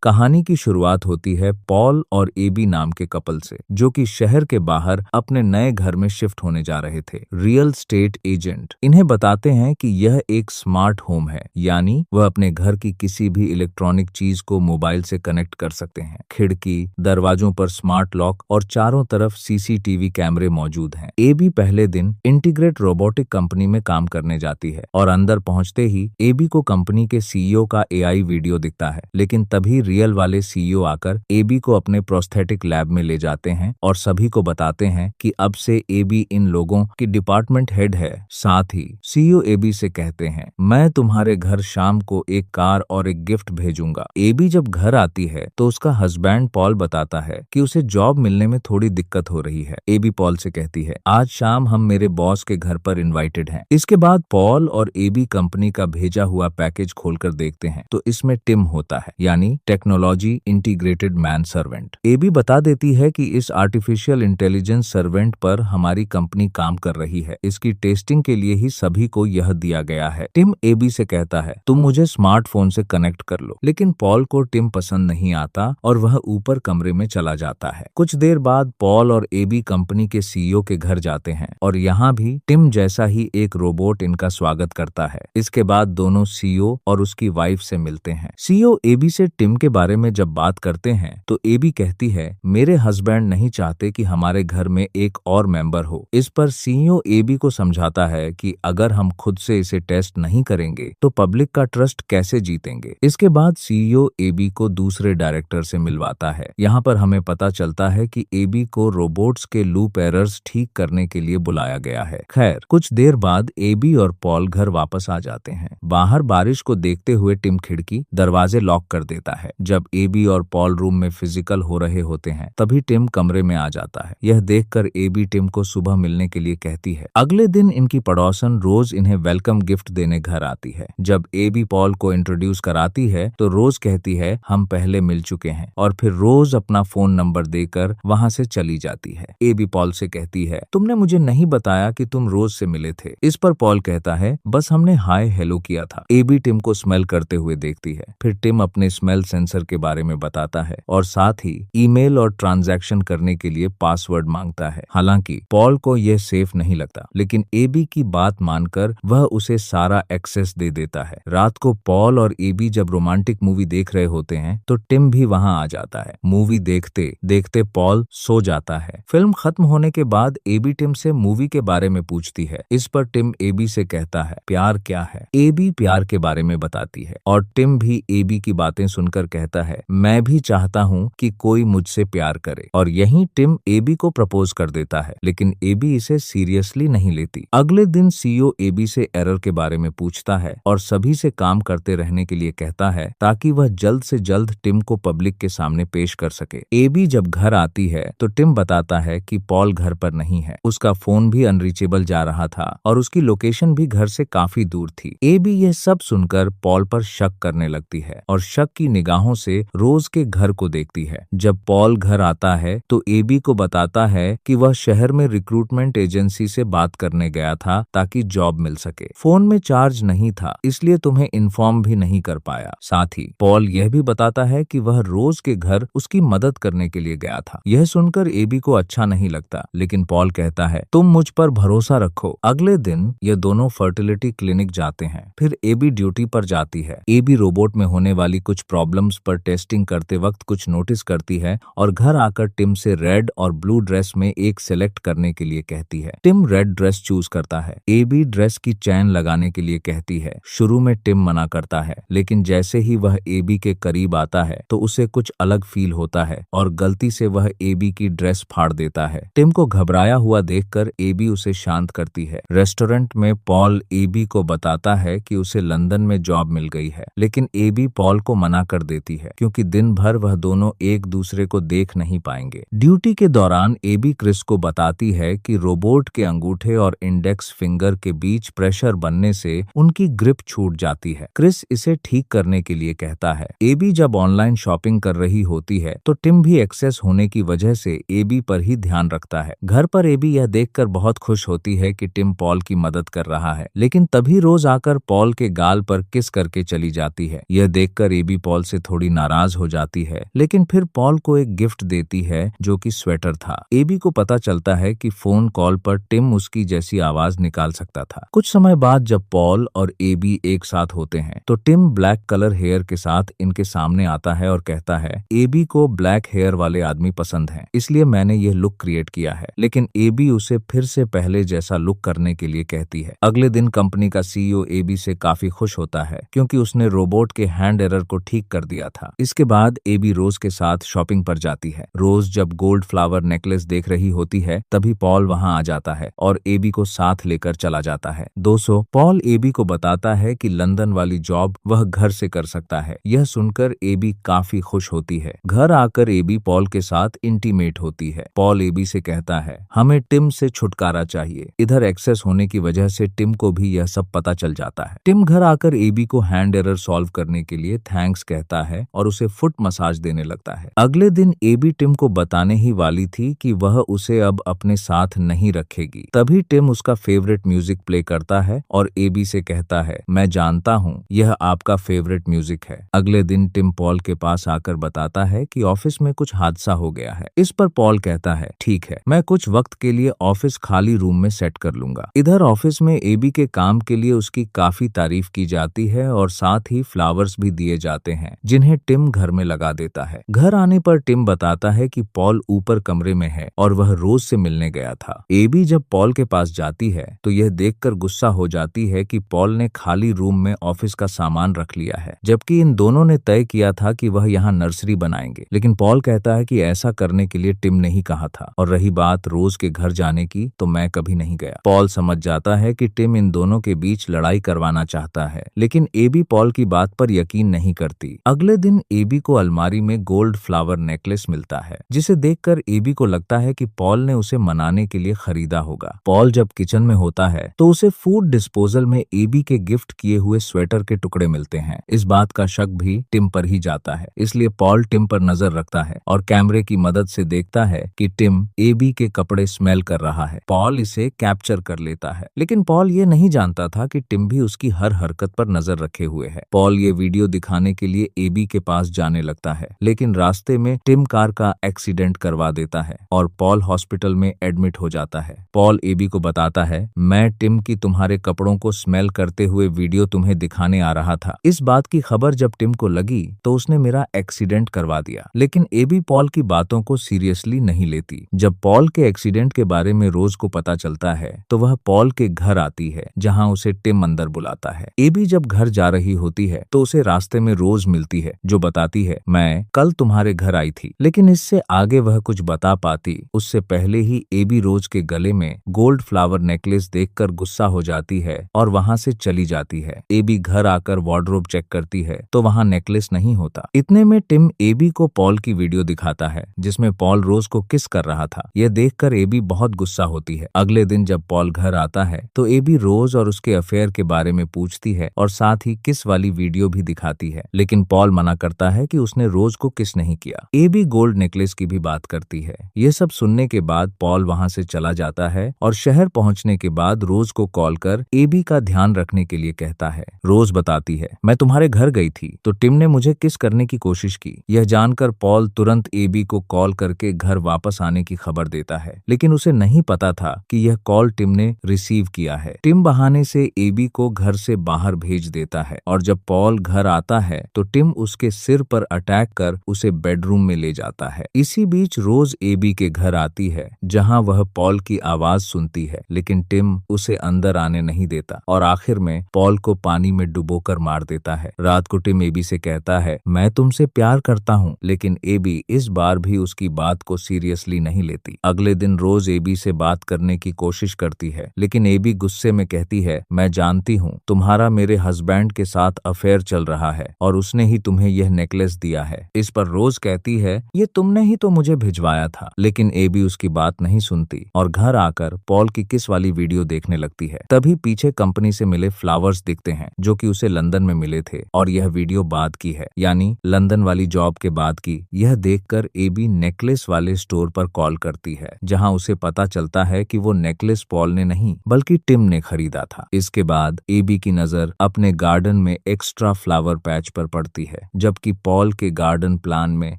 कहानी की शुरुआत होती है पॉल और एबी नाम के कपल से, जो कि शहर के बाहर अपने नए घर में शिफ्ट होने जा रहे थे। रियल स्टेट एजेंट इन्हें बताते हैं कि यह एक स्मार्ट होम है, यानी वह अपने घर की किसी भी इलेक्ट्रॉनिक चीज को मोबाइल से कनेक्ट कर सकते हैं। खिड़की, दरवाजों पर स्मार्ट लॉक और चारों तरफ सीसीटीवी कैमरे मौजूद हैं। एबी पहले दिन इंटीग्रेट रोबोटिक कंपनी में काम करने जाती है और अंदर पहुंचते ही एबी को कंपनी के सीईओ का एआई वीडियो दिखता है, लेकिन तभी रियल वाले सीईओ आकर एबी को अपने प्रोस्थेटिक लैब में ले जाते हैं और सभी को बताते हैं कि अब से एबी इन लोगों की डिपार्टमेंट हेड है। साथ ही सीईओ एबी से कहते हैं, मैं तुम्हारे घर शाम को एक कार और एक गिफ्ट भेजूंगा। एबी जब घर आती है तो उसका हस्बैंड पॉल बताता है कि उसे जॉब मिलने में थोड़ी दिक्कत हो रही है। एबी पॉल से कहती है, आज शाम हम मेरे बॉस के घर पर इनवाइटेड हैं। इसके बाद पॉल और एबी कंपनी का भेजा हुआ पैकेज खोलकर देखते हैं तो इसमें टिम होता है, यानी टेक्नोलॉजी इंटीग्रेटेड मैन सर्वेंट। एबी बता देती है कि इस आर्टिफिशियल इंटेलिजेंस सर्वेंट पर हमारी कंपनी काम कर रही है। इसकी टेस्टिंग के लिए ही सभी को यह दिया गया है। टिम एबी से कहता है, तुम मुझे स्मार्टफोन से कनेक्ट कर लो, लेकिन पॉल को टिम पसंद नहीं आता और वह ऊपर कमरे में चला जाता है। कुछ देर बाद पॉल और एबी कंपनी के सीईओ के घर जाते हैं और यहाँ भी टिम जैसा ही एक रोबोट इनका स्वागत करता है। इसके बाद दोनों सीईओ और उसकी वाइफ से मिलते हैं। सीईओ एबी से टिम के बारे में जब बात करते हैं तो एबी कहती है, मेरे हस्बैंड नहीं चाहते कि हमारे घर में एक और मेंबर हो। इस पर सीईओ एबी को समझाता है कि अगर हम खुद से इसे टेस्ट नहीं करेंगे तो पब्लिक का ट्रस्ट कैसे जीतेंगे। इसके बाद सीईओ एबी को दूसरे डायरेक्टर से मिलवाता है। यहाँ पर हमें पता चलता है कि एबी को रोबोट्स के लूप एरर्स ठीक करने के लिए बुलाया गया है। खैर, कुछ देर बाद एबी और पॉल घर वापस आ जाते हैं। बाहर बारिश को देखते हुए टिम खिड़की, दरवाजे लॉक कर देता है। जब एबी और पॉल रूम में फिजिकल हो रहे होते हैं तभी टिम कमरे में आ जाता है। यह देखकर एबी टिम को सुबह मिलने के लिए कहती है। अगले दिन इनकी पड़ोसन रोज इन्हें वेलकम गिफ्ट देने घर आती है। जब एबी पॉल को इंट्रोड्यूस कराती है तो रोज कहती है, हम पहले मिल चुके हैं, और फिर रोज अपना फोन नंबर देकर वहां से चली जाती है। एबी पॉल से कहती है, तुमने मुझे नहीं बताया कि तुम रोज से मिले थे। इस पर पॉल कहता है, बस हमने हाय हेलो किया था। एबी टिम को स्मेल करते हुए देखती है। फिर टिम अपने स्मेल सेंसर के बारे में बताता है और साथ ही ईमेल और ट्रांजैक्शन करने के लिए पासवर्ड मांगता है। हालांकि पॉल को यह सेफ नहीं लगता, लेकिन एबी की बात मानकर वह उसे सारा एक्सेस दे देता है। रात को पॉल और एबी जब रोमांटिक मूवी देख रहे होते हैं तो टिम भी वहां आ जाता है। मूवी देखते देखते पॉल सो जाता है। फिल्म खत्म होने के बाद एबी टिम से मूवी के बारे में पूछती है। इस पर टिम एबी से कहता है, प्यार क्या है। एबी प्यार के बारे में बताती है और टिम भी एबी की बातें सुनकर कहता है, मैं भी चाहता हूँ कि कोई मुझसे प्यार करे। और यहीं टिम एबी को प्रपोज कर देता है, लेकिन एबी इसे सीरियसली नहीं लेती। अगले दिन सीईओ एबी से एरर के बारे में पूछता है और सभी से काम करते रहने के लिए कहता है ताकि वह जल्द से जल्द टिम को पब्लिक के सामने पेश कर सके। एबी जब घर आती है तो टिम बताता है कि पॉल घर पर नहीं है। उसका फोन भी अनरीचेबल जा रहा था और उसकी लोकेशन भी घर से काफी दूर थी। एबी यह सब सुनकर पॉल पर शक करने लगती है और शक की निगाहों से रोज के घर को देखती है। जब पॉल घर आता है तो एबी को बताता है कि वह शहर में रिक्रूटमेंट एजेंसी से बात करने गया था ताकि जॉब मिल सके। फोन में चार्ज नहीं था, इसलिए तुम्हें इन्फॉर्म भी नहीं कर पाया। साथ ही पॉल यह भी बताता है कि वह रोज के घर उसकी मदद करने के लिए गया था। यह सुनकर एबी को अच्छा नहीं लगता, लेकिन पॉल कहता है, तुम मुझ पर भरोसा रखो। अगले दिन ये दोनों फर्टिलिटी क्लिनिक जाते हैं। फिर एबी ड्यूटी पर जाती है। एबी रोबोट में होने वाली कुछ प्रॉब्लम्स पर टेस्टिंग करते वक्त कुछ नोटिस करती है और घर आकर टिम से रेड और ब्लू ड्रेस में एक सिलेक्ट करने के लिए कहती है। टिम रेड ड्रेस चूज करता है। एबी ड्रेस की चैन लगाने के लिए कहती है। शुरू में टिम मना करता है, लेकिन जैसे ही वह एबी के करीब आता है तो उसे कुछ अलग फील होता है और गलती से वह एबी की ड्रेस फाड़ देता है। टिम को घबराया हुआ देखकर एबी उसे शांत करती है। रेस्टोरेंट में पॉल एबी को बताता है कि उसे लंदन में जॉब मिल गई है, लेकिन एबी पॉल को मना कर देती है क्योंकि दिन भर वह दोनों एक दूसरे को देख नहीं पाएंगे। ड्यूटी के दौरान एबी क्रिस को बताती है कि रोबोट के अंगूठे और इंडेक्स फिंगर के बीच प्रेशर बनने से उनकी ग्रिप छूट जाती है। क्रिस इसे ठीक करने के लिए कहता है। एबी जब ऑनलाइन शॉपिंग कर रही होती है तो टिम भी एक्सेस होने की वजह से एबी पर ही ध्यान रखता है। घर पर एबी यह देखकर बहुत खुश होती है कि टिम पॉल की मदद कर रहा है, लेकिन तभी रोज आकर पॉल के गाल पर किस करके चली जाती है। यह देखकर एबी पॉल से थोड़ी नाराज हो जाती है, लेकिन फिर पॉल को एक गिफ्ट देती है जो कि स्वेटर था। एबी को पता चलता है कि फोन कॉल पर टिम उसकी जैसी आवाज निकाल सकता था। कुछ समय बाद जब पॉल और एबी एक साथ होते हैं तो टिम ब्लैक कलर हेयर के साथ इनके सामने आता है और कहता है, एबी को ब्लैक हेयर वाले आदमी पसंद हैं, इसलिए मैंने यह लुक क्रिएट किया है। लेकिन एबी उसे फिर से पहले जैसा लुक करने के लिए कहती है। अगले दिन कंपनी का सीईओ एबी से काफी खुश होता है क्योंकि उसने रोबोट के हैंड एरर को ठीक कर दिया था। इसके बाद एबी रोज के साथ शॉपिंग पर जाती है। रोज जब गोल्ड फ्लावर नेकलेस देख रही होती है तभी पॉल वहां आ जाता है और एबी को साथ लेकर चला जाता है। दोस्तों, पॉल एबी को बताता है कि लंदन वाली जॉब वह घर से कर सकता है। यह सुनकर एबी काफी खुश होती है। घर आकर एबी पॉल के साथ इंटीमेट होती है। पॉल एबी से कहता है, हमें टिम से छुटकारा चाहिए। इधर एक्सेस होने की वजह से टिम को भी यह सब पता चल जाता है। टिम घर आकर एबी को हैंड एरर सॉल्व करने के लिए थैंक्स कहता है और उसे फुट मसाज देने लगता है। अगले दिन एबी टिम को बताने ही वाली थी कि वह उसे अब अपने साथ नहीं रखेगी। तभी टिम उसका फेवरेट म्यूजिक प्ले करता है और एबी से कहता है, मैं जानता हूँ यह आपका फेवरेट म्यूजिक है। अगले दिन टिम पॉल के पास आकर बताता है कि ऑफिस में कुछ हादसा हो गया है। इस पर पॉल कहता है, ठीक है, मैं कुछ वक्त के लिए ऑफिस खाली रूम में सेट कर लूंगा। इधर ऑफिस में एबी के काम के लिए उसकी काफी तारीफ की जाती है और साथ ही फ्लावर्स भी दिए जाते हैं जिन्हें टिम घर में लगा देता है। घर आने पर टिम बताता है कि पॉल ऊपर कमरे में है और वह रोज से मिलने गया था। एबी जब पॉल के पास जाती है तो यह देखकर गुस्सा हो जाती है कि पॉल ने खाली रूम में ऑफिस का सामान रख लिया है, जबकि इन दोनों ने तय किया था कि वह यहाँ नर्सरी बनाएंगे। लेकिन पॉल कहता है कि ऐसा करने के लिए टिम ने ही कहा था, और रही बात रोज के घर जाने की तो मैं कभी नहीं गया। पॉल समझ जाता है कि टिम इन दोनों के बीच लड़ाई करवाना चाहता है, लेकिन एबी पॉल की बात पर यकीन नहीं करती। अगले दिन एबी को अलमारी में गोल्ड फ्लावर नेकलेस मिलता है, जिसे देखकर एबी को लगता है कि पॉल ने उसे मनाने के लिए खरीदा होगा। पॉल जब किचन में होता है तो उसे फूड डिस्पोजल में एबी के गिफ्ट किए हुए स्वेटर के टुकड़े मिलते हैं। इस बात का शक भी टिम पर ही जाता है, इसलिए पॉल टिम पर नजर रखता है और कैमरे की मदद से देखता है कि टिम एबी के कपड़े स्मेल कर रहा है। पॉल इसे कैप्चर कर लेता है, लेकिन पॉल ये नहीं जानता था कि टिम भी उसकी हर हरकत पर नजर रखे हुए है। पॉल ये वीडियो दिखाने के लिए एबी के पास जाने लगता है, लेकिन रास्ते में टिम कार का एक्सीडेंट करवा देता है और पॉल हॉस्पिटल में एडमिट हो जाता है। पॉल एबी को बताता है, मैं टिम की तुम्हारे कपड़ों को स्मेल करते हुए वीडियो तुम्हें दिखाने आ रहा था। इस बात की खबर जब टिम को लगी तो उसने मेरा एक्सीडेंट करवा दिया। लेकिन एबी पॉल की बातों को सीरियसली नहीं लेती। जब पॉल के एक्सीडेंट के बारे में रोज को पता चलता है तो वह पॉल के घर आती है, जहां उसे टिम अंदर बुलाता है। एबी जब घर जा रही होती है तो उसे रास्ते में रोज मिलती है, जो बताती है, मैं कल तुम्हारे घर आई थी। लेकिन इससे आगे वह कुछ बता पाती उससे पहले ही एबी रोज के गले में गोल्ड फ्लावर नेकलेस देखकर गुस्सा हो जाती है और वहां से चली जाती है। एबी घर आकर वार्डरोब चेक करती है तो वहां नेकलेस नहीं होता। इतने में टिम एबी को पॉल की वीडियो दिखाता है जिसमें पॉल रोज को किस कर रहा था। यह देखकर एबी बहुत गुस्सा होती है। अगले दिन जब पॉल घर आता है तो एबी रोज और उसके अफेयर के बारे में पूछती है और साथ ही किस वाली वीडियो भी दिखाती है, लेकिन पॉल मना करता है कि उसने रोज को किस नहीं किया। एबी गोल्ड नेकलेस की भी बात करती है। ये सब सुनने के बाद पॉल वहां से चला जाता है और शहर पहुंचने के बाद रोज को कॉल कर एबी का ध्यान रखने के लिए कहता है। रोज बताती है, मैं तुम्हारे घर गई थी तो टिम ने मुझे किस करने की कोशिश की। यह जानकर पॉल तुरंत एबी को कॉल करके घर वापस आने की खबर देता है, लेकिन उसे नहीं पता था कि यह कॉल टिम ने रिसीव किया है। टिम बहाने से एबी को घर से बाहर भेज देता है और जब पॉल घर आता है तो टिम उसके सिर पर अटैक कर उसे बेडरूम में ले जाता है। इसी बीच रोज एबी के घर आती है, जहां वह पॉल की आवाज सुनती है, लेकिन टिम उसे अंदर आने नहीं देता और आखिर में पॉल को पानी में डुबोकर मार देता है। रात को टिम एबी से कहता है, मैं तुमसे प्यार करता हूँ, लेकिन एबी इस बार भी उसकी बात को सीरियसली नहीं लेती। अगले दिन रोज एबी से बात करने की कोशिश करती है, लेकिन एबी गुस्से में कहती है, मैं जानती हूँ तुम्हारा मेरे हस्बैंड के साथ अफेयर चल रहा है और उसने ही तुम्हें यह नेकलेस दिया है। इस पर रोज कहती है, ये तुमने ही तो मुझे भिजवाया था। लेकिन एबी उसकी बात नहीं सुनती और घर आकर पॉल की किस वाली वीडियो देखने लगती है। तभी पीछे कंपनी से मिले फ्लावर्स दिखते हैं जो कि उसे लंदन में मिले थे और यह वीडियो बाद की है, यानी लंदन वाली जॉब के बाद की। यह देखकर एबी नेकलेस वाले स्टोर पर कॉल करती है, जहां उसे पता चलता है कि वो नेकलेस पॉल ने नहीं बल्कि टिम ने खरीदा था। इसके बाद एबी की नजर अपने गार्डन में एक्स्ट्रा फ्लावर पैच पर पड़ती है। है, जबकि पॉल के गार्डन प्लान में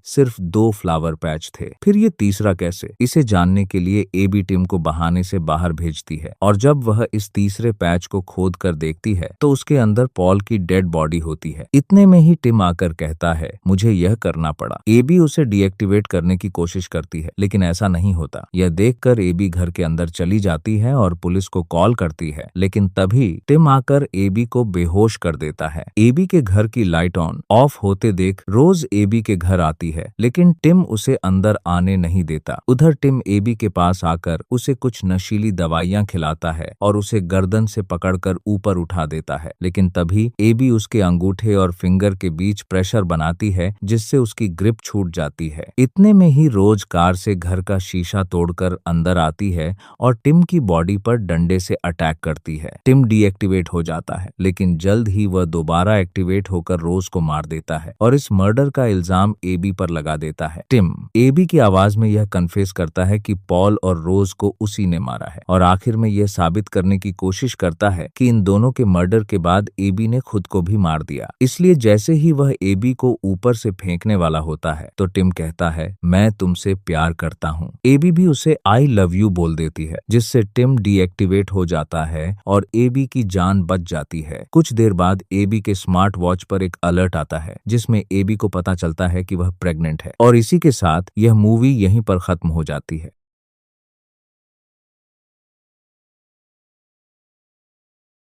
सिर्फ 2 फ्लावर पैच थे। फिर ये तीसरा कैसे? इसे जानने के लिए एबी टिम को बहाने से बाहर भेजती है और जब वह इस तीसरे पैच को खोद कर देखती है तो उसके अंदर पॉल की डेड बॉडी होती है। इतने में ही टिम आकर कहता है, मुझे यह करना पड़ा। एबी उसे डीएक्टिवेट करने की कोशिश करती है, लेकिन ऐसा नहीं होता। यह देखकर एबी घर के अंदर चली जाती है और पुलिस को कॉल करती है, लेकिन तभी टिम आकर एबी को बेहोश कर देता है। एबी के घर की लाइट ऑफ होते देख रोज एबी के घर आती है, लेकिन टिम उसे अंदर आने नहीं देता। उधर टिम एबी के पास आकर उसे कुछ नशीली दवाइयां खिलाता है और उसे गर्दन से पकड़कर ऊपर उठा देता है, लेकिन तभी एबी उसके अंगूठे और फिंगर के बीच प्रेशर बनाती है, जिससे उसकी ग्रिप छूट जाती है। इतने में ही रोज कार से घर का शीशा तोड़कर अंदर आती है और टिम की बॉडी पर डंडे से अटैक करती है। टिम डीएक्टिवेट हो जाता है, लेकिन जल्द ही वह दोबारा एक्टिवेट होकर रोज को मार देता है और इस मर्डर का इल्जाम एबी पर लगा देता है। टिम एबी की आवाज में यह कन्फेस करता है कि पॉल और रोज को उसी ने मारा है और आखिर में यह साबित करने की कोशिश करता है कि इन दोनों के मर्डर के बाद एबी ने खुद को भी मार दिया। इसलिए जैसे ही वह एबी को ऊपर से फेंकने वाला होता है तो टिम कहता है, मैं तुमसे प्यार करता हूँ। एबी भी उसे आई लव यू बोल देती है, जिससे टिम डीएक्टिवेट हो जाता है और एबी की जान बच जाती है। कुछ देर बाद एबी के स्मार्ट वॉच पर एक अलर्ट आता है, जिसमें एबी को पता चलता है कि वह प्रेग्नेंट है और इसी के साथ यह मूवी यहीं पर खत्म हो जाती है।